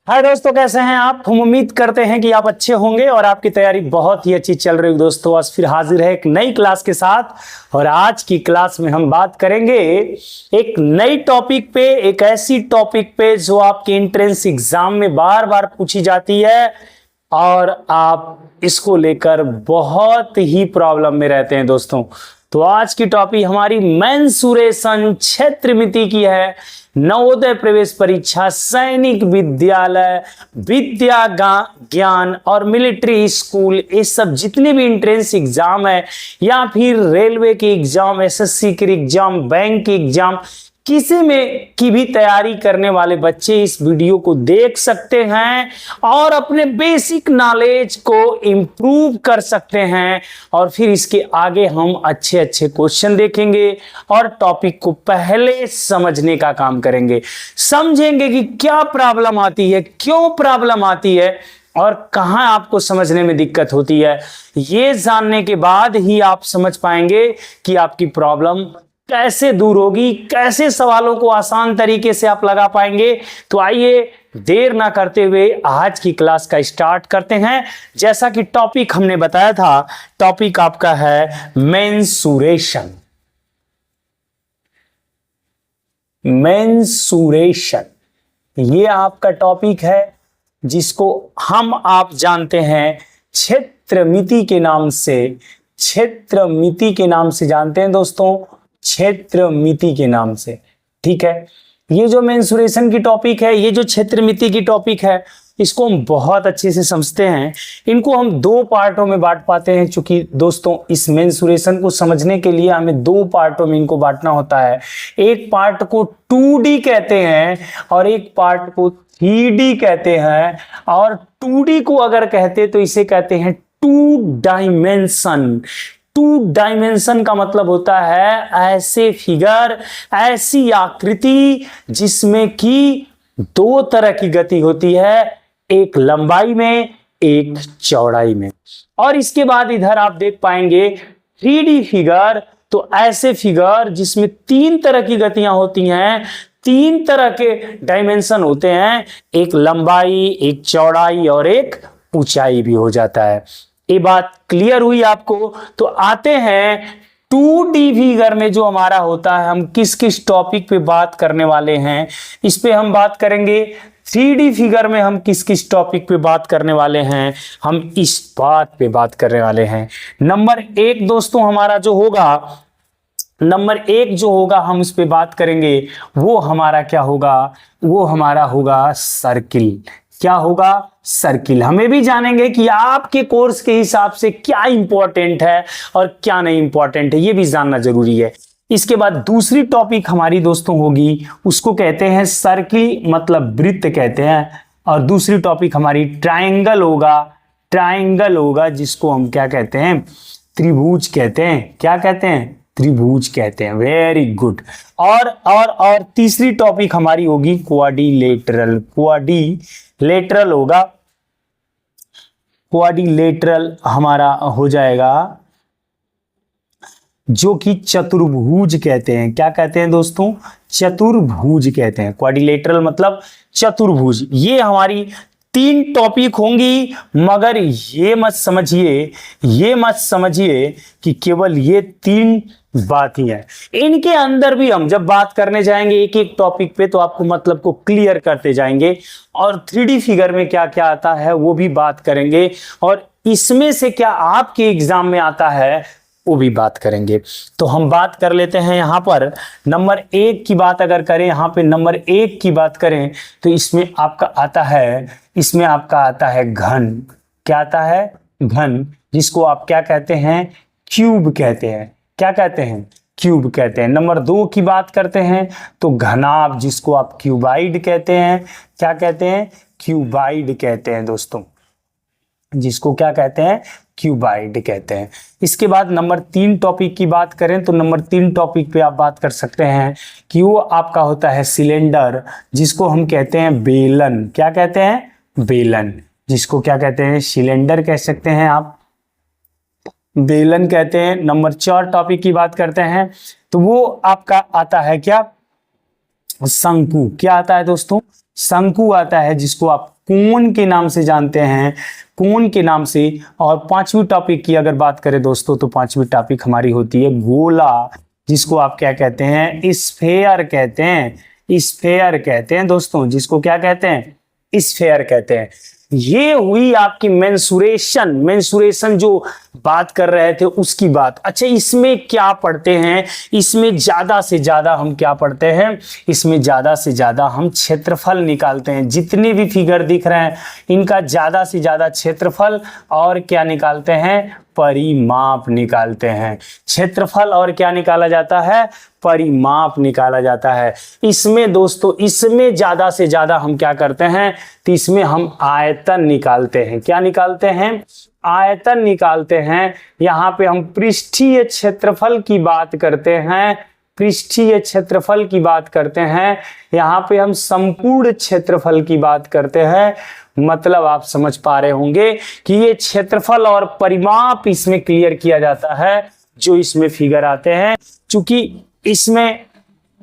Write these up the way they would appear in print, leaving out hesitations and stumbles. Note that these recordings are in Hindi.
हाय दोस्तों, कैसे हैं आप। हम उम्मीद करते हैं कि आप अच्छे होंगे और आपकी तैयारी बहुत ही अच्छी चल रही है। दोस्तों आज फिर हाजिर है एक नई क्लास के साथ और आज की क्लास में हम बात करेंगे एक नई टॉपिक पे, एक ऐसी टॉपिक पे जो आपके एंट्रेंस एग्जाम में बार बार पूछी जाती है और आप इसको लेकर बहुत ही प्रॉब्लम में रहते हैं। दोस्तों तो आज की टॉपिक हमारी मेंसुरेशन क्षेत्रमिति की है। नवोदय प्रवेश परीक्षा, सैनिक विद्यालय, विद्या ज्ञान और मिलिट्री स्कूल, ये सब जितने भी एंट्रेंस एग्जाम है या फिर रेलवे के एग्जाम, एसएससी के एग्जाम, बैंक के एग्जाम, किसी में की भी तैयारी करने वाले बच्चे इस वीडियो को देख सकते हैं और अपने बेसिक नॉलेज को इंप्रूव कर सकते हैं। और फिर इसके आगे हम अच्छे अच्छे क्वेश्चन देखेंगे और टॉपिक को पहले समझने का काम करेंगे, समझेंगे कि क्या प्रॉब्लम आती है, क्यों प्रॉब्लम आती है और कहां आपको समझने में दिक्कत होती है। ये जानने के बाद ही आप समझ पाएंगे कि आपकी प्रॉब्लम कैसे दूर होगी, कैसे सवालों को आसान तरीके से आप लगा पाएंगे। तो आइए देर ना करते हुए आज की क्लास का स्टार्ट करते हैं। जैसा कि टॉपिक हमने बताया था, टॉपिक आपका है मेंसुरेशन। मेंसुरेशन ये आपका टॉपिक है जिसको हम आप जानते हैं क्षेत्रमिति के नाम से। क्षेत्रमिति के नाम से जानते हैं दोस्तों, क्षेत्रमिति के नाम से। ठीक है, ये जो मेंसुरेशन की टॉपिक है, ये जो क्षेत्रमिति की टॉपिक है, इसको हम बहुत अच्छे से समझते हैं। इनको हम दो पार्टों में बांट पाते हैं, क्योंकि दोस्तों इस मेंसुरेशन को समझने के लिए हमें दो पार्टों में इनको बांटना होता है। एक पार्ट को 2D कहते हैं और एक पार्ट को 3D कहते हैं। और 2D को अगर कहते तो इसे कहते हैं 2 डायमेंशन। 2 डायमेंशन का मतलब होता है ऐसे फिगर, ऐसी आकृति जिसमें कि दो तरह की गति होती है, एक लंबाई में, एक चौड़ाई में। और इसके बाद इधर आप देख पाएंगे 3D फिगर, तो ऐसे फिगर जिसमें 3 तरह की गतियां होती हैं, 3 तरह के डायमेंशन होते हैं, एक लंबाई, एक चौड़ाई और एक ऊंचाई भी हो जाता है। ये बात क्लियर हुई आपको। तो आते हैं 2D फिगर में जो हमारा होता है, हम किस किस टॉपिक पे बात करने वाले हैं इस पे हम बात करेंगे। 3D फिगर में हम किस किस टॉपिक पे बात करने वाले हैं, हम इस बात पे बात करने वाले हैं। नंबर 1 दोस्तों हमारा जो होगा, नंबर 1 जो होगा हम इस पे बात करेंगे, वो हमारा क्या होगा, वो हमारा होगा सर्किल। क्या होगा? सर्किल। हमें भी जानेंगे कि आपके कोर्स के हिसाब से क्या इंपॉर्टेंट है और क्या नहीं इंपॉर्टेंट है, ये भी जानना जरूरी है। इसके बाद दूसरी टॉपिक हमारी दोस्तों होगी, उसको कहते हैं सर्किल, मतलब वृत्त कहते हैं। और दूसरी टॉपिक हमारी ट्रायंगल होगा। ट्रायंगल होगा जिसको हम क्या कहते हैं, त्रिभुज कहते हैं। क्या कहते हैं? त्रिभुज कहते हैं। Very good. और तीसरी टॉपिक हमारी होगी क्वाड्रिलेटरल। क्वाड्रिलेटरल होगा, क्वाड्रिलेटरल हमारा हो जाएगा जो कि चतुर्भुज कहते हैं। क्या कहते हैं दोस्तों? चतुर्भुज कहते हैं। क्वाड्रिलेटरल मतलब चतुर्भुज। ये हमारी 3 टॉपिक होंगी, मगर ये मत समझिए कि केवल ये 3 बात ही है। इनके अंदर भी हम जब बात करने जाएंगे एक एक टॉपिक पे, तो आपको मतलब को क्लियर करते जाएंगे और 3D फिगर में क्या क्या आता है वो भी बात करेंगे, और इसमें से क्या आपके एग्जाम में आता है वो भी बात करेंगे। तो हम बात कर लेते हैं यहाँ पर नंबर 1 की बात अगर करें, यहाँ पे नंबर 1 की बात करें तो इसमें आपका आता है घन। क्या आता है? घन, जिसको आप क्या कहते हैं? क्यूब कहते हैं। क्या कहते हैं? क्यूब कहते हैं। नंबर 2 की बात करते हैं तो घनाभ, जिसको आप क्यूबाइड कहते हैं। क्या कहते हैं? क्यूबाइड कहते हैं दोस्तों, जिसको क्या कहते हैं? क्यूबाइड कहते हैं। इसके बाद नंबर 3 टॉपिक की बात करें तो नंबर 3 टॉपिक पे आप बात कर सकते हैं कि वो आपका होता है सिलेंडर, जिसको हम कहते हैं बेलन। क्या कहते हैं? बेलन, जिसको क्या कहते हैं? सिलेंडर कह सकते हैं आप, बेलन कहते हैं। नंबर 4 टॉपिक की बात करते हैं तो वो आपका आता है क्या? शंकु। क्या आता है दोस्तों? शंकु आता है जिसको आप कोन के नाम से जानते हैं, कोन के नाम से। और पांचवी टॉपिक की अगर बात करें दोस्तों तो पांचवी टॉपिक हमारी होती है गोला, जिसको आप क्या कहते हैं, स्फेयर कहते हैं, स्फेयर कहते हैं दोस्तों, जिसको क्या कहते हैं, स्फेयर कहते हैं। ये हुई आपकी मेंसुरेशन, मेंसुरेशन जो बात कर रहे थे उसकी बात। अच्छा, इसमें क्या पढ़ते हैं, इसमें ज्यादा से ज्यादा हम क्या पढ़ते हैं, इसमें ज्यादा से ज्यादा हम क्षेत्रफल निकालते हैं। जितने भी फिगर दिख रहे हैं इनका ज्यादा से ज्यादा क्षेत्रफल और क्या निकालते हैं, परिमाप निकालते हैं। क्षेत्रफल और क्या निकाला जाता है, परिमाप निकाला जाता है। इसमें दोस्तों, इसमें ज्यादा से ज्यादा हम क्या करते हैं, तो इसमें हम आयतन निकालते हैं। क्या निकालते हैं, आयतन निकालते हैं। यहाँ पे हम पृष्ठीय क्षेत्रफल की बात करते हैं, पृष्ठीय क्षेत्रफल की बात करते हैं। यहाँ पे हम संपूर्ण क्षेत्रफल की बात करते हैं। मतलब आप समझ पा रहे होंगे कि ये क्षेत्रफल और परिमाप इसमें क्लियर किया जाता है जो इसमें फिगर आते हैं। चूंकि इसमें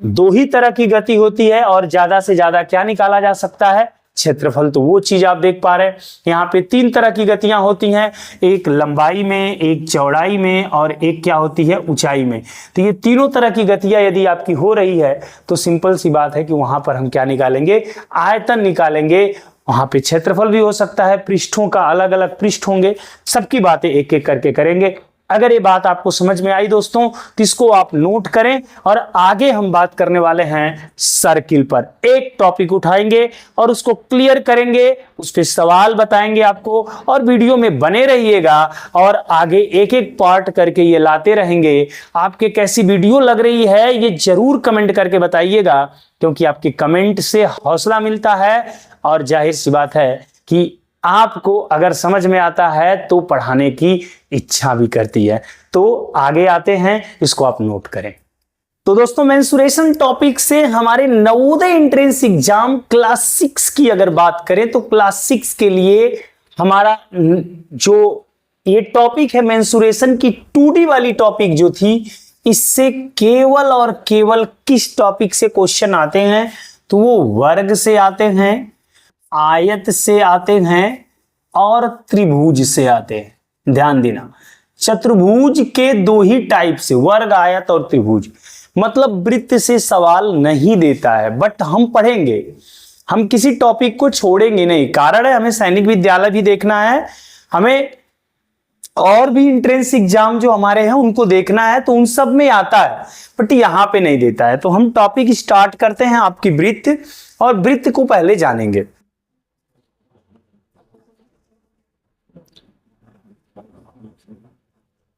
दो ही तरह की गति होती है और ज्यादा से ज्यादा क्या निकाला जा सकता है, क्षेत्रफल। तो वो चीज आप देख पा रहे हैं। यहाँ पे तीन तरह की गतियां होती हैं, एक लंबाई में, एक चौड़ाई में और एक क्या होती है, ऊंचाई में। तो ये तीनों तरह की गतियां यदि आपकी हो रही है तो सिंपल सी बात है कि वहां पर हम क्या निकालेंगे, आयतन निकालेंगे। वहां पे क्षेत्रफल भी हो सकता है, पृष्ठों का अलग अलग पृष्ठ होंगे, सबकी बातें एक एक करके करेंगे। अगर ये बात आपको समझ में आई दोस्तों तो इसको आप नोट करें। और आगे हम बात करने वाले हैं सर्किल पर। एक टॉपिक उठाएंगे और उसको क्लियर करेंगे, उस पर सवाल बताएंगे आपको, और वीडियो में बने रहिएगा और आगे एक एक पार्ट करके ये लाते रहेंगे। आपके कैसी वीडियो लग रही है ये जरूर कमेंट करके बताइएगा, क्योंकि आपके कमेंट से हौसला मिलता है और जाहिर सी बात है कि आपको अगर समझ में आता है तो पढ़ाने की इच्छा भी करती है। तो आगे आते हैं, इसको आप नोट करें। तो दोस्तों, मेंसुरेशन टॉपिक से हमारे नवोदय एंट्रेंस एग्जाम क्लास 6 की अगर बात करें तो क्लास 6 के लिए हमारा जो ये टॉपिक है मेंसुरेशन की 2D वाली टॉपिक जो थी, इससे केवल और केवल किस टॉपिक से क्वेश्चन आते हैं, तो वो वर्ग से आते हैं, आयत से आते हैं और त्रिभुज से आते हैं। ध्यान देना, चतुर्भुज के दो ही टाइप से, वर्ग, आयत और त्रिभुज। मतलब वृत्त से सवाल नहीं देता है, बट हम पढ़ेंगे, हम किसी टॉपिक को छोड़ेंगे नहीं। कारण है हमें सैनिक विद्यालय भी देखना है, हमें और भी एंट्रेंस एग्जाम जो हमारे हैं उनको देखना है, तो उन सब में आता है बट यहां पे नहीं देता है। तो हम टॉपिक स्टार्ट करते हैं आपकी वृत्त, और वृत्त को पहले जानेंगे।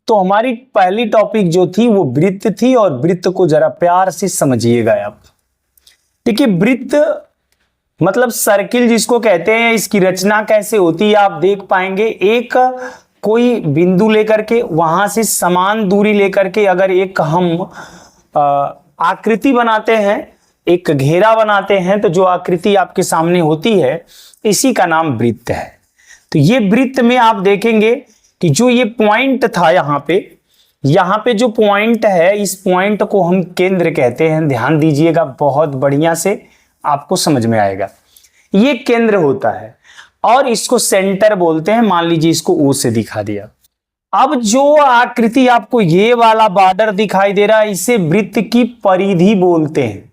तो हमारी पहली टॉपिक जो थी वो वृत्त थी, और वृत्त को जरा प्यार से समझिएगा आप। देखिए, वृत्त मतलब सर्किल जिसको कहते हैं, इसकी रचना कैसे होती है आप देख पाएंगे। एक कोई बिंदु लेकर के, वहां से समान दूरी लेकर के अगर एक हम आकृति बनाते हैं, एक घेरा बनाते हैं, तो जो आकृति आपके सामने होती है इसी का नाम वृत्त है। तो ये वृत्त में आप देखेंगे कि जो ये पॉइंट था यहाँ पे जो पॉइंट है, इस पॉइंट को हम केंद्र कहते हैं। ध्यान दीजिएगा, बहुत बढ़िया से आपको समझ में आएगा। ये केंद्र होता है और इसको सेंटर बोलते हैं। मान लीजिए इसको ओ से दिखा दिया। अब जो आकृति आपको ये वाला बॉर्डर दिखाई दे रहा है, इसे वृत्त की परिधि बोलते हैं।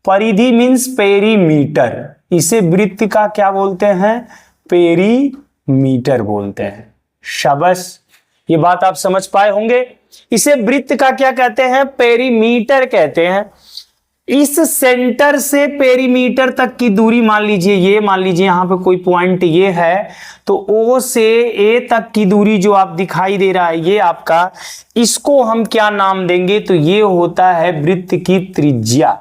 परिधि मीन्स पेरीमीटर। इसे वृत्त का क्या बोलते हैं, पेरीमीटर बोलते हैं। शाबाश, ये बात आप समझ पाए होंगे। इसे वृत्त का क्या कहते हैं, पेरीमीटर कहते हैं। इस सेंटर से पेरीमीटर तक की दूरी, मान लीजिए यहां पे कोई पॉइंट ये है, तो ओ से ए तक की दूरी जो आप दिखाई दे रहा है ये आपका, इसको हम क्या नाम देंगे, तो ये होता है वृत्त की त्रिज्या,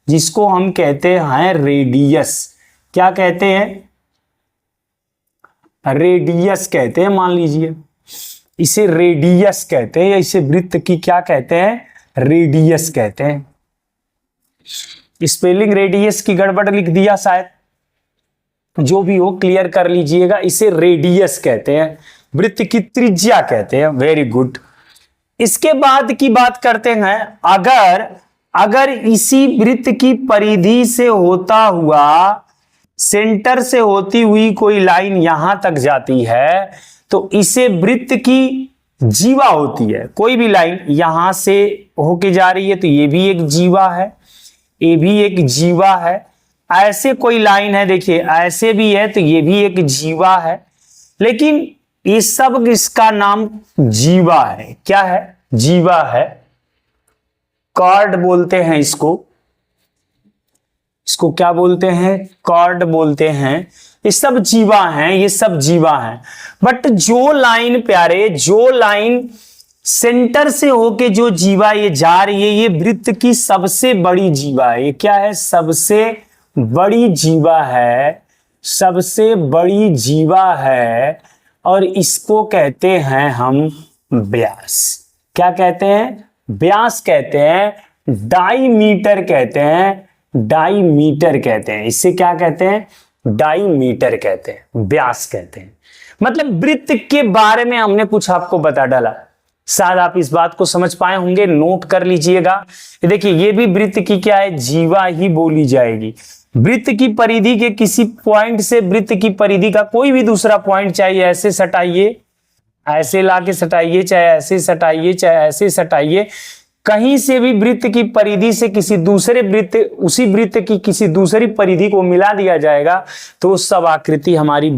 जिसको हम कहते हैं रेडियस। क्या कहते हैं, रेडियस कहते हैं। मान लीजिए इसे रेडियस कहते हैं, या इसे वृत्त की क्या कहते हैं, रेडियस कहते हैं। स्पेलिंग रेडियस की गड़बड़ लिख दिया शायद, जो भी हो क्लियर कर लीजिएगा। इसे रेडियस कहते हैं, वृत्त की त्रिज्या कहते हैं। Very good. इसके बाद की बात करते हैं, अगर अगर इसी वृत्त की परिधि से होता हुआ, सेंटर से होती हुई कोई लाइन यहां तक जाती है तो इसे वृत्त की जीवा होती है। कोई भी लाइन यहां से होके जा रही है तो ये भी एक जीवा है, ये भी एक जीवा है। ऐसे कोई लाइन है, देखिए ऐसे भी है तो ये भी एक जीवा है। लेकिन ये सब इसका नाम जीवा है। क्या है? जीवा है। कॉर्ड बोलते हैं इसको क्या बोलते हैं? कॉर्ड बोलते हैं। ये सब जीवा हैं, ये सब जीवा हैं। बट जो लाइन प्यारे, जो लाइन सेंटर से होके जो जीवा ये जा रही है, ये वृत्त की सबसे बड़ी जीवा है। ये क्या है? सबसे बड़ी जीवा है, सबसे बड़ी जीवा है। और इसको कहते हैं हम व्यास। क्या कहते हैं? व्यास कहते हैं, डाईमीटर कहते हैं, डाईमीटर कहते हैं। इससे क्या कहते हैं? डाईमीटर कहते हैं, व्यास कहते हैं। मतलब वृत्त के बारे में हमने कुछ आपको बता डाला। शायद आप इस बात को समझ पाए होंगे, नोट कर लीजिएगा। देखिए ये भी वृत्त की क्या है? जीवा ही बोली जाएगी। वृत्त की परिधि के किसी पॉइंट से वृत्त की परिधि का कोई भी दूसरा पॉइंट, चाहे ऐसे सटाइए, ऐसे लाके सटाइए, चाहे ऐसे सटाइए, चाहे ऐसे सटाइए, कहीं से भी वृत्त की परिधि से किसी दूसरे वृत्त, उसी वृत्त की किसी दूसरी परिधि को मिला दिया जाएगा तो सब आकृति हमारी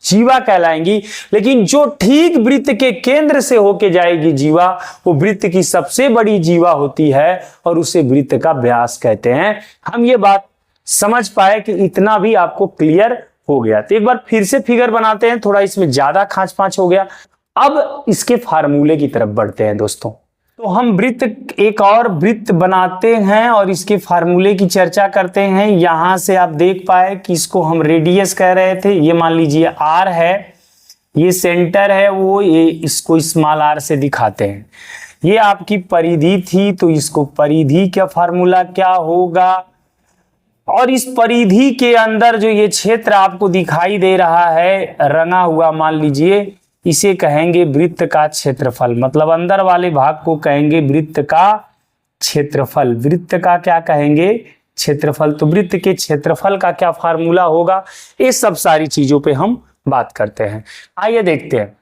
जीवा कहलाएंगी। लेकिन जो ठीक वृत्त के केंद्र से होके जाएगी जीवा, वो वृत्त की सबसे बड़ी जीवा होती है और उसे वृत्त का व्यास कहते हैं। हम ये बात समझ पाए कि इतना भी आपको क्लियर हो गया। तो एक बार फिर से फिगर बनाते हैं, थोड़ा इसमें ज्यादा खांच पांच हो गया। अब इसके फार्मूले की तरफ बढ़ते हैं दोस्तों। तो हम वृत्त, एक और वृत्त बनाते हैं और इसके फार्मूले की चर्चा करते हैं। यहां से आप देख पाए कि इसको हम रेडियस कह रहे थे। ये मान लीजिए आर है, ये सेंटर है वो, ये इसको स्मॉल आर से दिखाते हैं। ये आपकी परिधि थी तो इसको परिधि का फार्मूला क्या होगा? और इस परिधि के अंदर जो ये क्षेत्र आपको दिखाई दे रहा है रंगा हुआ, मान लीजिए इसे कहेंगे वृत्त का क्षेत्रफल। मतलब अंदर वाले भाग को कहेंगे वृत्त का क्षेत्रफल। वृत्त का क्या कहेंगे? क्षेत्रफल। तो वृत्त के क्षेत्रफल का क्या फार्मूला होगा? ये सब सारी चीजों पे हम बात करते हैं। आइए देखते हैं।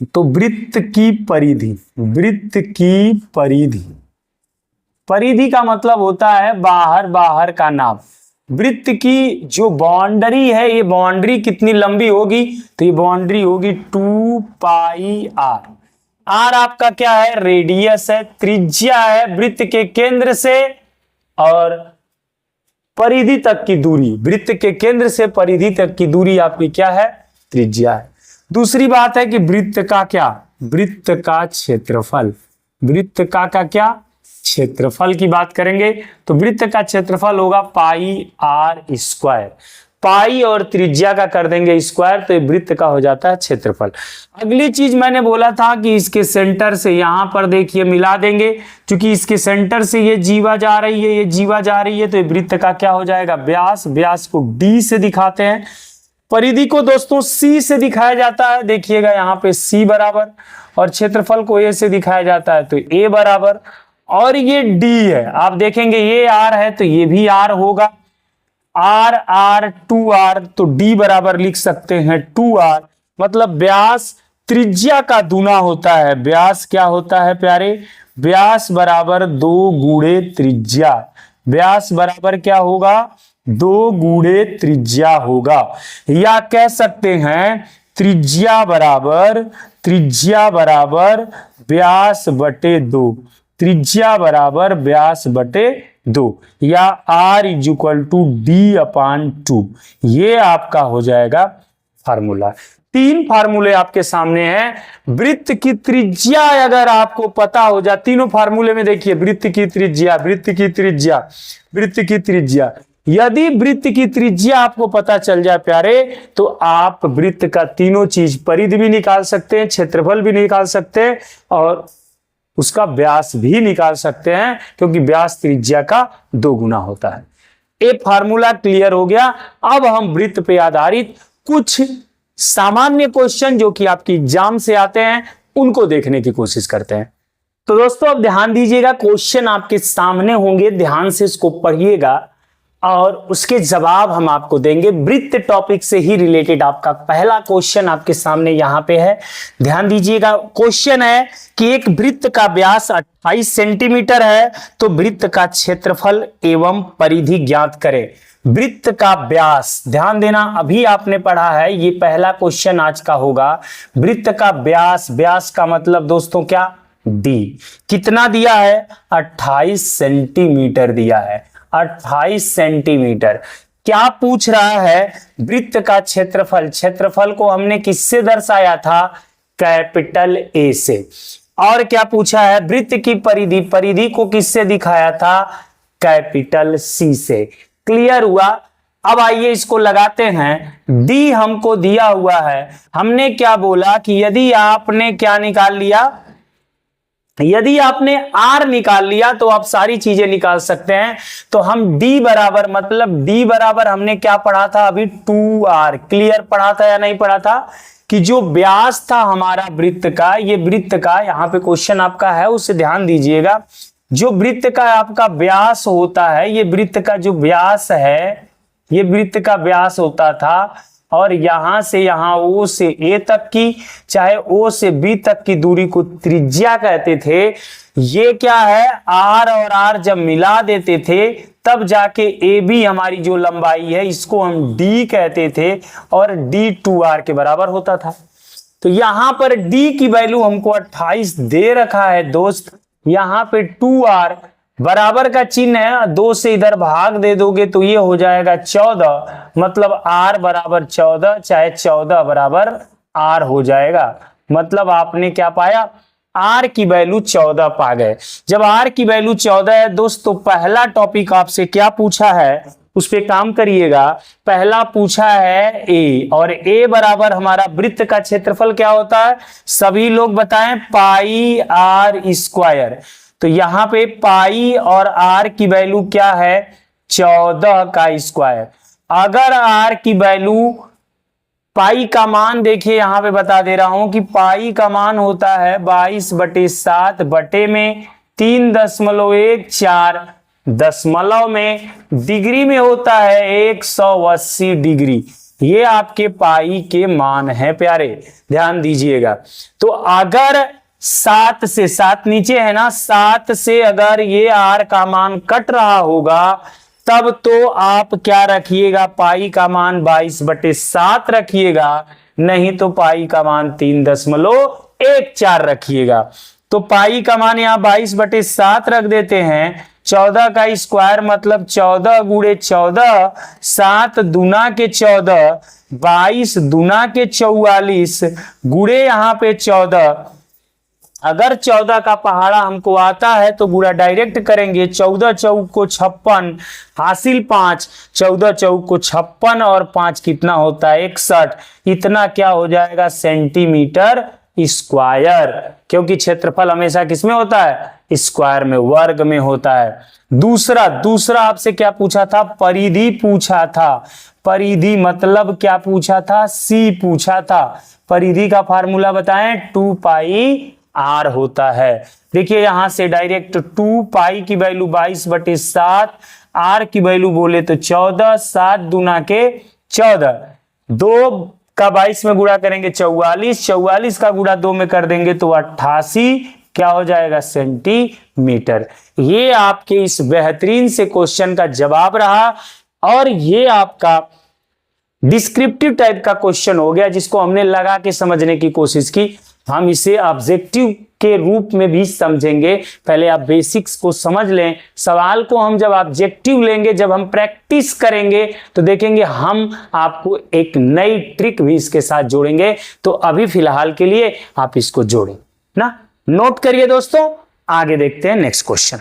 तो वृत्त की परिधि, वृत्त की परिधि, परिधि का मतलब होता है बाहर, बाहर का नाप। वृत्त की जो बाउंड्री है, ये बाउंड्री कितनी लंबी होगी? तो ये बाउंड्री होगी 2 पाई आर। आर आपका क्या है? रेडियस है, त्रिज्या है वृत्त के केंद्र से और परिधि तक की दूरी। वृत्त के केंद्र से परिधि तक की दूरी आपकी क्या है? त्रिज्या है। दूसरी बात है कि वृत्त का क्या? वृत्त का क्षेत्रफल। वृत्त का क्या? क्षेत्रफल की बात करेंगे तो वृत्त का क्षेत्रफल होगा पाई आर स्क्वायर। पाई और त्रिज्या का कर देंगे स्क्वायर तो ये वृत्त का हो जाता है क्षेत्रफल। अगली चीज मैंने बोला था कि इसके सेंटर से यहां पर देखिए मिला देंगे, क्योंकि इसके सेंटर से ये जीवा जा रही है, ये जीवा जा रही है, तो ये वृत्त का क्या हो जाएगा? व्यास। व्यास को डी से दिखाते हैं। परिधि को दोस्तों सी से दिखाया जाता है, देखिएगा यहाँ पे सी बराबर, और क्षेत्रफल को ए से दिखाया जाता है तो ए बराबर। और ये डी है, आप देखेंगे ये आर है तो ये भी आर होगा। आर आर 2r, तो डी बराबर लिख सकते हैं 2r। मतलब व्यास त्रिज्या का दूना होता है। व्यास क्या होता है प्यारे? व्यास बराबर 2 गुणे त्रिज्या। व्यास बराबर क्या होगा? 2 गुणे त्रिज्या होगा। या कह सकते हैं त्रिज्या बराबर व्यास बटे 2। त्रिज्या बराबर व्यास बटे 2 या r = d/2। ये आपका हो जाएगा फार्मूला। 3 फार्मूले आपके सामने हैं। वृत्त की त्रिज्या अगर आपको पता हो जाए, तीनों फार्मूले में देखिए वृत्त की त्रिज्या, वृत्त की त्रिज्या, वृत्त की त्रिज्या। यदि वृत्त की त्रिज्या आपको पता चल जाए प्यारे, तो आप वृत्त का तीनों चीज, परिधि भी निकाल सकते हैं, क्षेत्रफल भी निकाल सकते हैं और उसका व्यास भी निकाल सकते हैं, क्योंकि व्यास त्रिज्या का 2 गुना होता है। एक फार्मूला क्लियर हो गया। अब हम वृत्त पे आधारित कुछ सामान्य क्वेश्चन जो कि आपकी एग्जाम से आते हैं उनको देखने की कोशिश करते हैं। तो दोस्तों अब ध्यान दीजिएगा, क्वेश्चन आपके सामने होंगे, ध्यान से इसको पढ़िएगा और उसके जवाब हम आपको देंगे। वृत्त टॉपिक से ही रिलेटेड आपका पहला क्वेश्चन आपके सामने यहां पे है, ध्यान दीजिएगा। क्वेश्चन है कि एक वृत्त का व्यास 28 सेंटीमीटर है, तो वृत्त का क्षेत्रफल एवं परिधि ज्ञात करें। वृत्त का व्यास, ध्यान देना, अभी आपने पढ़ा है, ये पहला क्वेश्चन आज का होगा। वृत्त का व्यास, व्यास का मतलब दोस्तों क्या, डी। कितना दिया है, 28 सेंटीमीटर दिया है, 28 सेंटीमीटर। क्या पूछ रहा है, वृत्त का क्षेत्रफल। क्षेत्रफल को हमने किससे दर्शाया था, कैपिटल ए से। और क्या पूछा है, वृत्त की परिधि, परिधि को किससे दिखाया था, कैपिटल सी से। क्लियर हुआ। अब आइए इसको लगाते हैं। डी हमको दिया हुआ है, हमने क्या बोला कि यदि आपने क्या निकाल लिया, यदि आपने आर निकाल लिया तो आप सारी चीजें निकाल सकते हैं। तो हम d बराबर, मतलब d बराबर हमने क्या पढ़ा था अभी, 2r। क्लियर पढ़ा था या नहीं पढ़ा था, कि जो व्यास था हमारा वृत्त का, ये वृत्त का यहाँ पे क्वेश्चन आपका है, उसे ध्यान दीजिएगा। जो वृत्त का आपका व्यास होता है, ये वृत्त का जो व्यास है, ये वृत्त का व्यास होता था, और यहां से यहां ओ से ए तक की, चाहे ओ से बी तक की दूरी को त्रिज्या कहते थे। ये क्या है, आर और आर जब मिला देते थे तब जाके ए बी हमारी जो लंबाई है, इसको हम डी कहते थे, और डी 2r के बराबर होता था। तो यहां पर डी की वैल्यू हमको 28 दे रखा है दोस्त। यहां पे 2r बराबर का चिन्ह है, 2 से इधर भाग दे दोगे तो ये हो जाएगा 14, मतलब r बराबर 14, चाहे 14 बराबर r हो जाएगा। मतलब आपने क्या पाया, r की वैल्यू 14 पा गए। जब r की वैल्यू 14 है दोस्तों, पहला टॉपिक आपसे क्या पूछा है, उस पे काम करिएगा। पहला पूछा है a, और a बराबर हमारा वृत्त का क्षेत्रफल क्या होता है, सभी लोग बताएं, पाई आर स्क्वायर। तो यहां पे पाई और आर की वैल्यू क्या है, 14 का स्क्वायर। अगर आर की वैल्यू, पाई का मान देखिए, यहां पे बता दे रहा हूं कि पाई का मान होता है 22/7 बटे में 3.14, दशमलव में, डिग्री में होता है 180 डिग्री। ये आपके पाई के मान है प्यारे, ध्यान दीजिएगा। तो अगर 7 से, 7 नीचे है ना, 7 से अगर ये आर का मान कट रहा होगा, तब तो आप क्या रखिएगा, पाई का मान 22/7 रखिएगा, नहीं तो पाई का मान 3.14 रखिएगा। तो पाई का मान यहाँ 22/7 रख देते हैं। 14 का स्क्वायर मतलब 14 गुणे 14, 7 दूना के 14, 22 दूना के 44, गुणे यहाँ पे 14। अगर 14 का पहाड़ा हमको आता है तो गुणा डायरेक्ट करेंगे, 14 चौक को 56, हासिल 5, 14 चौक को 56 और 5 कितना होता है, 61। इतना क्या हो जाएगा, सेंटीमीटर स्क्वायर, क्योंकि क्षेत्रफल हमेशा किसमें होता है, स्क्वायर में, वर्ग में होता है। दूसरा आपसे क्या पूछा था, परिधि पूछा था। परिधि मतलब क्या पूछा था, सी पूछा था। परिधि का फार्मूला बताएं, 2 पाई आर होता है। देखिए यहां से डायरेक्ट 2 पाई की वैल्यू 22/7, आर की वैल्यू बोले तो 14, 7 दूना के 14, 2 का 22 में गुणा करेंगे 44, 44 का गुणा 2 में कर देंगे तो 88 क्या हो जाएगा, सेंटीमीटर। ये आपके इस बेहतरीन से क्वेश्चन का जवाब रहा, और ये आपका डिस्क्रिप्टिव टाइप का क्वेश्चन हो गया, जिसको हमने लगा के समझने की कोशिश की। हम इसे ऑब्जेक्टिव के रूप में भी समझेंगे। पहले आप बेसिक्स को समझ लें। सवाल को हम जब ऑब्जेक्टिव लेंगे, जब हम प्रैक्टिस करेंगे, तो देखेंगे हम आपको एक नई ट्रिक भी इसके साथ जोड़ेंगे। तो अभी फिलहाल के लिए आप इसको जोड़ें ना, नोट करिए दोस्तों। आगे देखते हैं नेक्स्ट क्वेश्चन।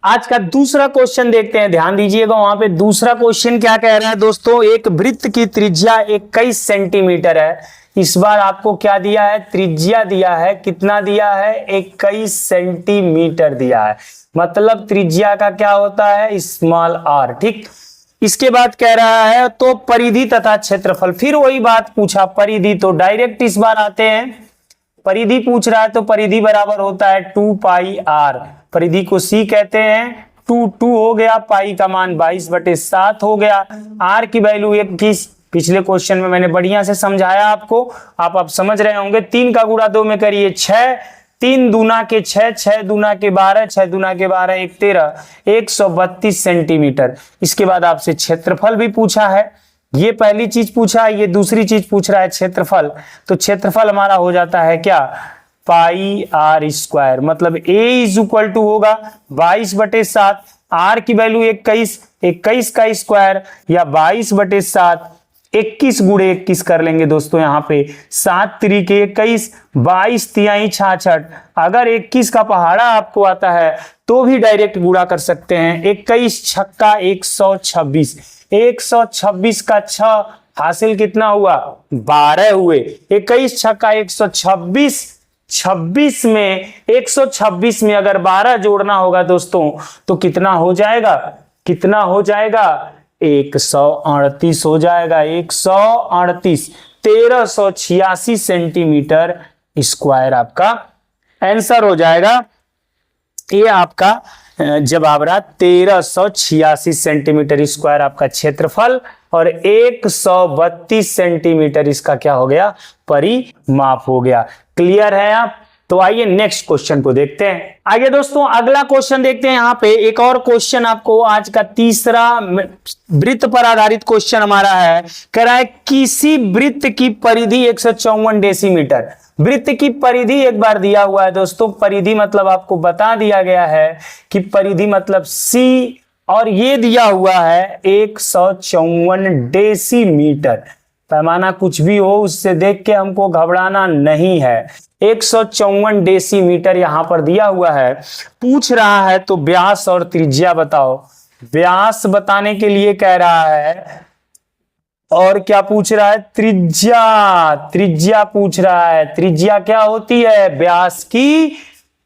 आज का दूसरा क्वेश्चन देखते हैं, ध्यान दीजिएगा। वहां पे दूसरा क्वेश्चन क्या कह रहा है दोस्तों, एक वृत्त की त्रिज्या 21 सेंटीमीटर है। इस बार आपको क्या दिया है, त्रिज्या दिया है, कितना दिया है, 21 सेंटीमीटर दिया है। मतलब त्रिज्या का क्या होता है, स्मॉल आर, ठीक। इसके बाद कह रहा है तो परिधि तथा क्षेत्रफल, फिर वही बात पूछा, परिधि। तो डायरेक्ट इस बार आते हैं, परिधि पूछ रहा है तो परिधि बराबर होता है 2 पाई आर। परिधि को सी कहते हैं। 2 हो गया, पाई का मान 22/7 हो गया, आर की वैल्यू 21। पिछले क्वेश्चन में मैंने बढ़िया से समझाया आपको, आप अब समझ रहे होंगे। 3 का गुणा 2 में करिए 6, 3 दूना के 6, 6 दूना के 12, 6 दूना के 12, 1 13, 132 सेंटीमीटर। इसके बाद आपसे क्षेत्रफल भी पूछा है, ये पहली चीज पूछा है, ये दूसरी चीज पूछ रहा है क्षेत्रफल। तो क्षेत्रफल हमारा हो जाता है क्या, पाई आर स्क्वायर, मतलब ए इज इक्वल टू होगा 22/7, आर की वैल्यू 21, 21 का स्क्वायर या 22/7, 21 गुणे 21 कर लेंगे दोस्तों यहाँ पे, 7 त्रिके 21, 22 तिहाई 66। अगर 21 का पहाड़ा आपको आता है तो भी डायरेक्ट गुणा कर सकते हैं। 21 छक्का 126, 126 का 6 हासिल कितना हुआ, 12 हुए। 21 छक्का 126, 26 में 126 में अगर 12 जोड़ना होगा दोस्तों तो कितना हो जाएगा, कितना हो जाएगा, 138 हो जाएगा। 138, 1386 सेंटीमीटर स्क्वायर आपका आंसर हो जाएगा। ये आपका जवाब रहा 1386 सेंटीमीटर स्क्वायर आपका क्षेत्रफल और 132 सेंटीमीटर इसका क्या हो गया, परिमाप हो गया। क्लियर है आप? तो आइए नेक्स्ट क्वेश्चन को देखते हैं। आइए दोस्तों अगला क्वेश्चन देखते हैं। यहाँ पे एक और क्वेश्चन आपको, आज का तीसरा वृत्त पर आधारित क्वेश्चन हमारा है। कह रहा है किसी वृत्त की परिधि 154 डेसीमीटर। वृत्त की परिधि एक बार दिया हुआ है दोस्तों, परिधि मतलब आपको बता दिया गया है कि परिधि मतलब सी, और ये दिया हुआ है 154 डेसीमीटर। पैमाना कुछ भी हो उससे देख के हमको घबराना नहीं है। 154 डेसीमीटर यहां पर दिया हुआ है, पूछ रहा है तो व्यास और त्रिज्या बताओ। व्यास बताने के लिए कह रहा है, और क्या पूछ रहा है, त्रिज्या, त्रिज्या पूछ रहा है। त्रिज्या क्या होती है, व्यास की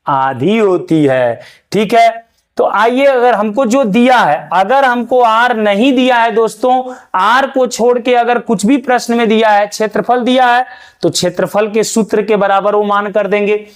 आधी होती है। ठीक है, तो आइए अगर हमको जो दिया है, अगर हमको आर नहीं दिया है दोस्तों, आर को छोड़ के अगर कुछ भी प्रश्न में दिया है, क्षेत्रफल दिया है तो क्षेत्रफल के सूत्र के बराबर वो मान कर देंगे।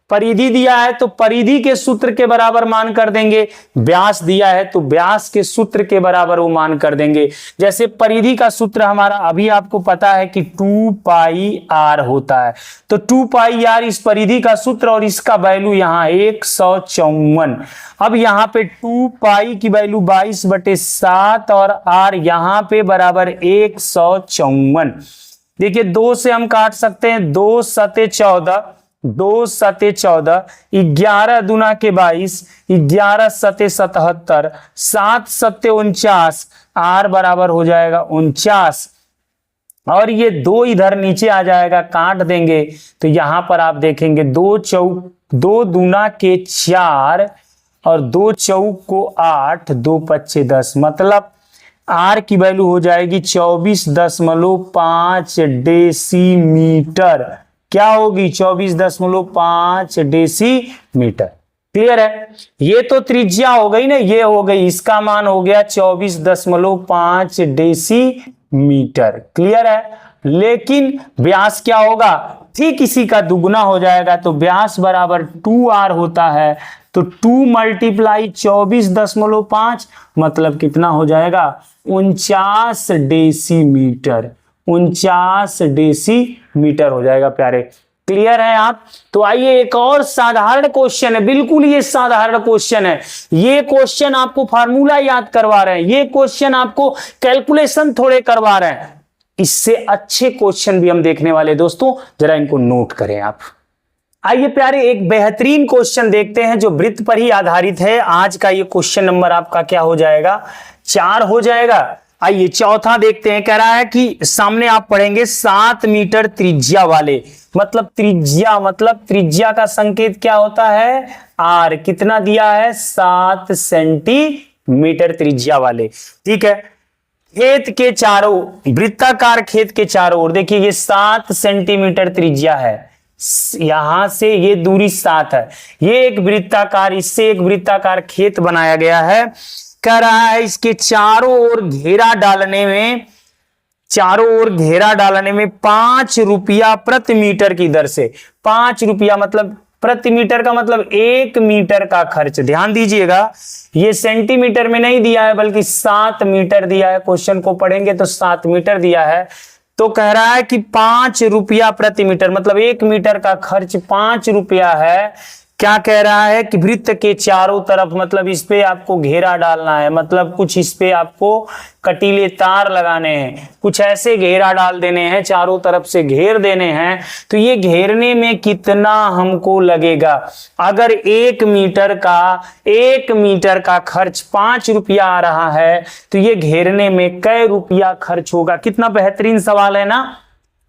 परिधि दिया है तो परिधि के सूत्र के बराबर मान कर देंगे। व्यास दिया है तो व्यास के सूत्र के बराबर वो मान कर देंगे। जैसे परिधि का सूत्र हमारा अभी आपको पता है कि 2 पाई आर होता है, तो 2 पाई आर इस परिधि का सूत्र और इसका वैल्यू यहाँ 154। अब यहाँ पे 2 पाई की वैल्यू 22/7 और आर यहाँ पे बराबर 154। देखिए 2 से हम काट सकते हैं, 2 सते 14, 2 सते 14, 11 दूना के 22, 11 सते 77, 7 सते 49, आर बराबर हो जाएगा 49। और ये 2 इधर नीचे आ जाएगा, काट देंगे तो यहां पर आप देखेंगे 2 दूना के 4 और 2 चौक को 8, 2 पच्चे 10, मतलब आर की वैल्यू हो जाएगी 24.5 डेसीमीटर। क्या होगी, 24.5 डेसीमीटर। क्लियर है? ये तो त्रिज्या हो गई ना, ये हो गई, इसका मान हो गया 24.5 डेसीमीटर। क्लियर है? लेकिन व्यास क्या होगा, ठीक इसी का दुगुना हो जाएगा, तो व्यास बराबर 2r होता है। तो 2 मल्टीप्लाई 24.5 मतलब कितना हो जाएगा, 49 डेसीमीटर। 49 डेसीमीटर हो जाएगा प्यारे। क्लियर है आप? तो आइए एक और साधारण क्वेश्चन है, बिल्कुल ये साधारण क्वेश्चन है। ये क्वेश्चन आपको फार्मूला याद करवा रहे हैं, ये क्वेश्चन आपको कैलकुलेशन थोड़े करवा रहे हैं। इससे अच्छे क्वेश्चन भी हम देखने वाले दोस्तों, जरा इनको नोट करें आप। आइए प्यारे एक बेहतरीन क्वेश्चन देखते हैं जो वृत्त पर ही आधारित है। आज का ये क्वेश्चन नंबर आपका क्या हो जाएगा, 4 हो जाएगा। आइए चौथा देखते हैं। कह रहा है कि सामने आप पढ़ेंगे 7 मीटर त्रिज्या वाले, मतलब त्रिज्या का संकेत क्या होता है, आर। कितना दिया है, 7 सेंटीमीटर त्रिज्या वाले। ठीक है, खेत के चारों, वृत्ताकार खेत के चारों ओर देखिए ये 7 सेंटीमीटर त्रिज्या है, यहां से ये दूरी 7 है। ये एक वृत्ताकार, इससे एक वृत्ताकार खेत बनाया गया है। कह रहा है इसके चारों ओर घेरा डालने में चारों ओर घेरा डालने में 5 रुपया प्रति मीटर की दर से, 5 रुपया मतलब प्रति मीटर का मतलब 1 मीटर का खर्च। ध्यान दीजिएगा, ये सेंटीमीटर में नहीं दिया है बल्कि 7 मीटर दिया है। क्वेश्चन को पढ़ेंगे तो 7 मीटर दिया है। तो कह रहा है कि 5 रुपया प्रति मीटर मतलब 1 मीटर का खर्च 5 रुपया है। क्या कह रहा है कि वृत्त के चारों तरफ मतलब इस पे आपको घेरा डालना है, मतलब कुछ इस पे आपको कटीले तार लगाने हैं, कुछ ऐसे घेरा डाल देने हैं, चारों तरफ से घेर देने हैं। तो ये घेरने में कितना हमको लगेगा? अगर 1 मीटर का खर्च 5 रुपया आ रहा है तो ये घेरने में कै रुपया खर्च होगा? कितना बेहतरीन सवाल है ना।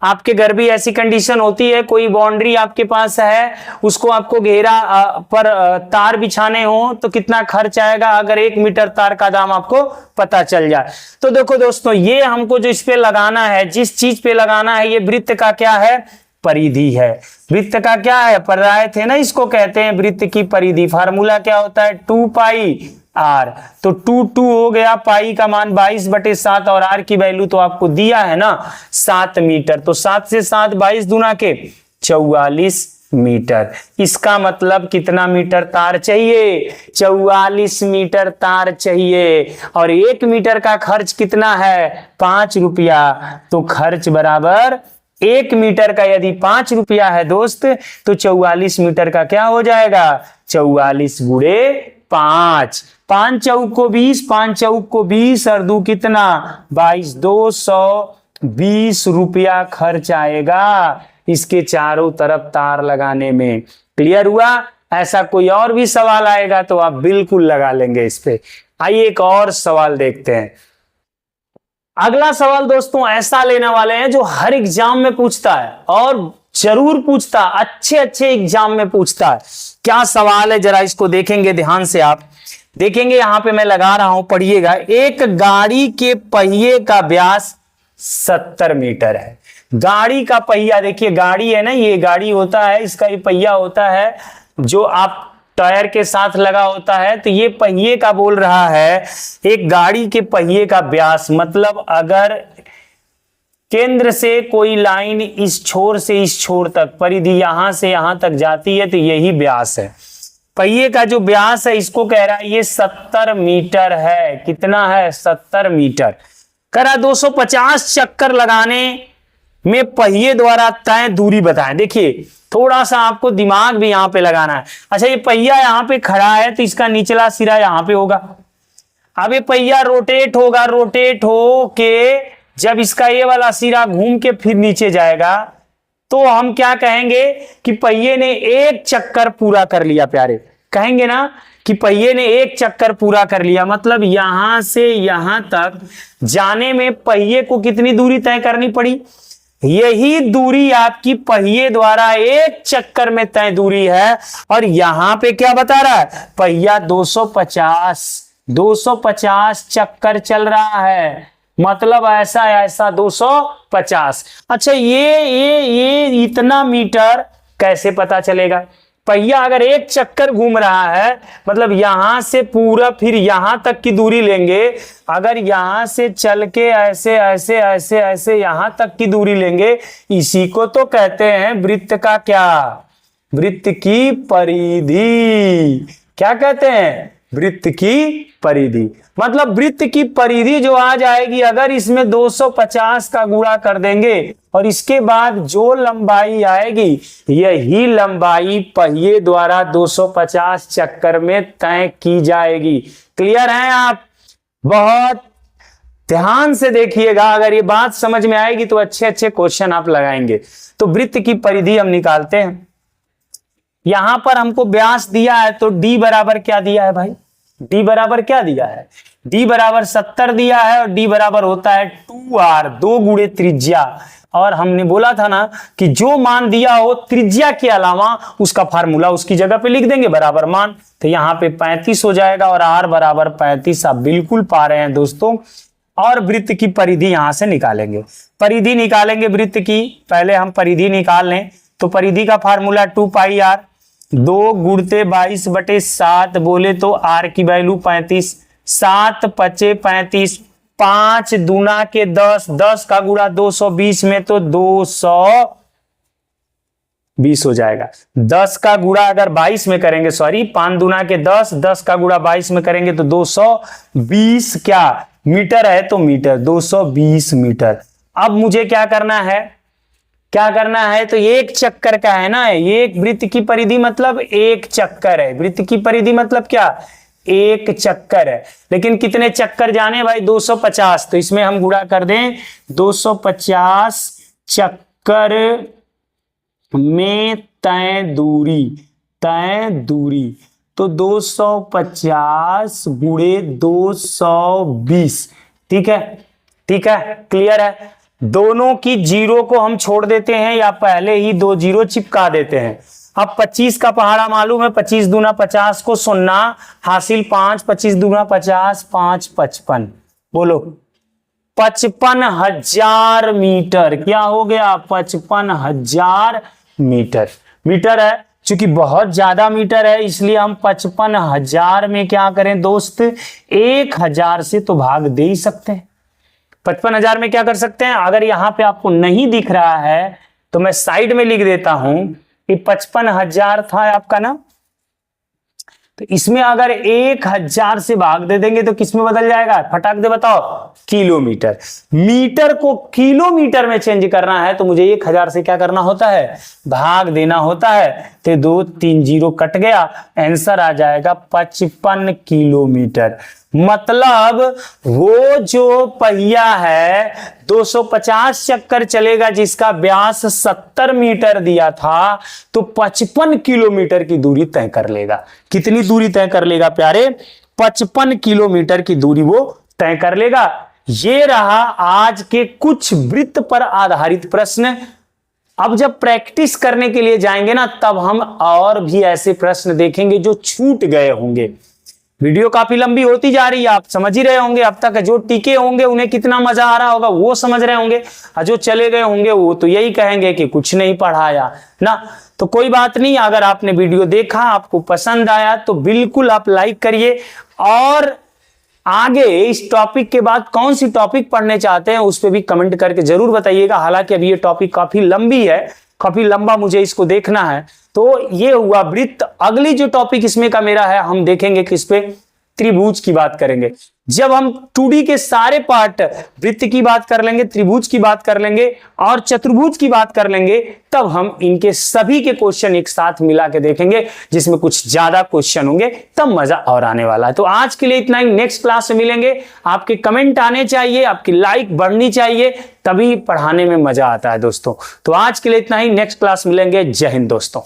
आपके घर भी ऐसी कंडीशन होती है, कोई बाउंड्री आपके पास है, उसको आपको घेरा पर तार बिछाने हो तो कितना खर्च आएगा अगर 1 मीटर तार का दाम आपको पता चल जाए। तो देखो दोस्तों, ये हमको जो इस पे लगाना है, जिस चीज पे लगाना है, ये वृत्त का क्या है? परिधि है। वृत्त का क्या है? पढ़ाए थे ना, इसको कहते हैं वृत्त की परिधि। फार्मूला क्या होता है? 2 पाई आर। तो 2 हो गया, पाई का मान 22/7 और आर की वैल्यू तो आपको दिया है ना 7 मीटर। तो 7 से 7 22 दूना के 44 मीटर। इसका मतलब कितना मीटर तार चाहिए? 44 मीटर तार चाहिए। और 1 मीटर का खर्च कितना है? 5 रुपया। तो खर्च बराबर 1 मीटर का यदि 5 रुपया है दोस्त, तो 44 मीटर का क्या हो जाएगा? 44 गुणे 5, 5 चौक को 20, 5 चौक को 20 और 2 कितना? 22, 220 रुपया खर्च आएगा इसके चारों तरफ तार लगाने में। क्लियर हुआ? ऐसा कोई और भी सवाल आएगा तो आप बिल्कुल लगा लेंगे इस पे। आइए एक और सवाल देखते हैं। अगला सवाल दोस्तों ऐसा लेने वाले हैं जो हर एग्जाम में पूछता है और जरूर पूछता, अच्छे एग्जाम में पूछता है। क्या सवाल है जरा इसको देखेंगे ध्यान से। आप देखेंगे यहां पे मैं लगा रहा हूं, पढ़िएगा। एक गाड़ी के पहिए का व्यास 70 मीटर है। गाड़ी का पहिया, देखिए गाड़ी है ना, ये गाड़ी होता है, इसका ये पहिया होता है जो आप टायर के साथ लगा होता है। तो ये पहिए का बोल रहा है, एक गाड़ी के पहिए का व्यास मतलब अगर केंद्र से कोई लाइन इस छोर से इस छोर तक, परिधि यहां से यहां तक जाती है तो यही व्यास है। पहिए का जो व्यास है इसको कह रहा है ये 70 मीटर है। कितना है? 70 मीटर। करा 250 चक्कर लगाने में पहिए द्वारा तय दूरी बताएं। देखिए थोड़ा सा आपको दिमाग भी यहां पे लगाना है। अच्छा, ये पहिया यहां पे खड़ा है तो इसका निचला सिरा यहां पे होगा। अब ये पहिया रोटेट होगा, रोटेट हो के जब इसका ये वाला सिरा घूम के फिर नीचे जाएगा तो हम क्या कहेंगे कि पहिए ने 1 चक्कर पूरा कर लिया। प्यारे कहेंगे ना कि पहिए ने 1 चक्कर पूरा कर लिया। मतलब यहां से यहां तक जाने में पहिए को कितनी दूरी तय करनी पड़ी? यही दूरी आपकी पहिए द्वारा 1 चक्कर में तय दूरी है। और यहां पे क्या बता रहा है? पहिया 250 चक्कर चल रहा है, मतलब ऐसा 250। अच्छा, ये इतना मीटर कैसे पता चलेगा? पहिया अगर 1 चक्कर घूम रहा है मतलब यहां से पूरा फिर यहां तक की दूरी लेंगे। अगर यहां से चल के ऐसे ऐसे ऐसे ऐसे यहां तक की दूरी लेंगे, इसी को तो कहते हैं वृत्त का क्या? वृत्त की परिधि। क्या कहते हैं? वृत्त की परिधि। मतलब वृत्त की परिधि जो आ जाएगी, अगर इसमें 250 का गुणा कर देंगे और इसके बाद जो लंबाई आएगी, यही लंबाई पहिए द्वारा 250 चक्कर में तय की जाएगी। क्लियर है? आप बहुत ध्यान से देखिएगा, अगर ये बात समझ में आएगी तो अच्छे क्वेश्चन आप लगाएंगे। तो वृत्त की परिधि हम निकालते हैं। यहां पर हमको व्यास दिया है तो d बराबर क्या दिया है भाई? d बराबर क्या दिया है? d बराबर 70 दिया है और d बराबर होता है 2r, 2 गुणे त्रिज्या। और हमने बोला था ना कि जो मान दिया हो त्रिज्या के अलावा उसका फार्मूला उसकी जगह पे लिख देंगे बराबर मान। तो यहाँ पे 35 हो जाएगा और r बराबर 35 आप बिल्कुल पा रहे हैं दोस्तों। और वृत्त की परिधि यहां से निकालेंगे। परिधि निकालेंगे वृत्त की, पहले हम परिधि निकाल लें। तो परिधि का फार्मूला 2 पाई आर, 2 गुणते 22/7 बोले तो r की वैल्यू 35, 7 × 5 = 35, 5 दूना के 10, 10 का गुणा 220 में तो 220 हो जाएगा। 10 का गुणा अगर 22 में करेंगे, सॉरी 5 दूना के 10, 10 का गुणा 22 में करेंगे तो 220 क्या मीटर है, तो मीटर 220 मीटर। अब मुझे क्या करना है, क्या करना है, तो एक चक्कर का है ना, एक वृत्त की परिधि मतलब एक चक्कर है। वृत्त की परिधि मतलब क्या, एक चक्कर है। लेकिन कितने चक्कर जाने भाई, 250। तो इसमें हम गुणा कर दें, 250 चक्कर में तय दूरी, तय दूरी, तो 250 गुणे 220। ठीक है, ठीक है, क्लियर है। दोनों की जीरो को हम छोड़ देते हैं या पहले ही 2 जीरो चिपका देते हैं। अब 25 का पहाड़ा मालूम है, 25 दूना 50 को सुन्ना हासिल 5, 25 दूना 50, 5 55, बोलो 55,000 मीटर। क्या हो गया, 55,000 मीटर। मीटर है, चूंकि बहुत ज्यादा मीटर है इसलिए हम 55,000 में क्या करें दोस्त, 1000 से तो भाग दे ही सकते हैं। 55,000 में क्या कर सकते हैं, अगर यहां पे आपको नहीं दिख रहा है तो मैं साइड में लिख देता हूं कि 55,000 था आपका ना, तो इसमें अगर 1000 से भाग दे देंगे तो किस में बदल जाएगा, फटाक दे बताओ, किलोमीटर। मीटर को किलोमीटर में चेंज करना है तो मुझे 1000 से क्या करना होता है, भाग देना होता है। तो 2 3 जीरो कट गया, आंसर आ जाएगा 55 किलोमीटर। मतलब वो जो पहिया है 250 चक्कर चलेगा जिसका व्यास 70 मीटर दिया था, तो 55 किलोमीटर की दूरी तय कर लेगा। कितनी दूरी तय कर लेगा प्यारे, 55 किलोमीटर की दूरी वो तय कर लेगा। ये रहा आज के कुछ वृत्त पर आधारित प्रश्न। अब जब प्रैक्टिस करने के लिए जाएंगे ना, तब हम और भी ऐसे प्रश्न देखेंगे जो छूट गए होंगे। वीडियो काफी लंबी होती जा रही है, आप समझ ही रहे होंगे। अब तक जो टिके होंगे उन्हें कितना मजा आ रहा होगा वो समझ रहे होंगे, और जो चले गए होंगे वो तो यही कहेंगे कि कुछ नहीं पढ़ाया ना। तो कोई बात नहीं, अगर आपने वीडियो देखा, आपको पसंद आया तो बिल्कुल आप लाइक करिए, और आगे इस टॉपिक के बाद कौन सी टॉपिक पढ़ने चाहते हैं उस पर भी कमेंट करके जरूर बताइएगा। हालांकि अभी ये टॉपिक काफी लंबी है, काफी लंबा मुझे इसको देखना है। तो ये हुआ वृत्त। अगली जो टॉपिक इसमें का मेरा है, हम देखेंगे किस पे, त्रिभुज की बात करेंगे। जब हम 2D के सारे पार्ट, वृत्त की बात कर लेंगे, त्रिभुज की बात कर लेंगे और चतुर्भुज की बात कर लेंगे, तब हम इनके सभी के क्वेश्चन एक साथ मिला के देखेंगे, जिसमें कुछ ज्यादा क्वेश्चन होंगे, तब मजा और आने वाला है। तो आज के लिए इतना ही, नेक्स्ट क्लास में मिलेंगे। आपके कमेंट आने चाहिए, आपकी लाइक बढ़नी चाहिए, तभी पढ़ाने में मजा आता है दोस्तों। तो आज के लिए इतना ही, नेक्स्ट क्लास मिलेंगे। जय हिंद दोस्तों।